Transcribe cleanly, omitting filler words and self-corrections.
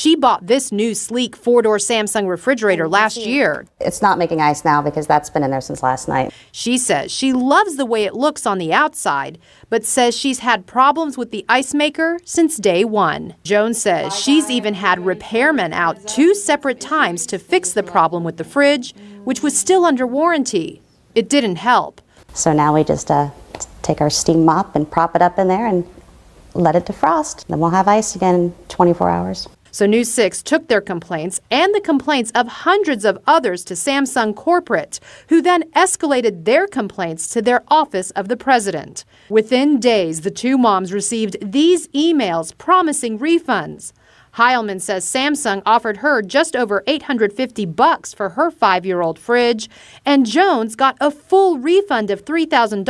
She bought this new sleek 4-door Samsung refrigerator last year. It's not making ice now because that's been in there since last night. She says she loves the way it looks on the outside, but says she's had problems with the ice maker since day one. Jones says she's even had repairmen out 2 separate times to fix the problem with the fridge, which was still under warranty. It didn't help. So now we just take our steam mop and prop it up in there and let it defrost. Then we'll have ice again in 24 hours. So News 6 took their complaints and the complaints of hundreds of others to Samsung corporate, who then escalated their complaints to their office of the president. Within days, the 2 moms received these emails promising refunds. Heilman says Samsung offered her just over $850 for her 5-year-old fridge, and Jones got a full refund of $3,000.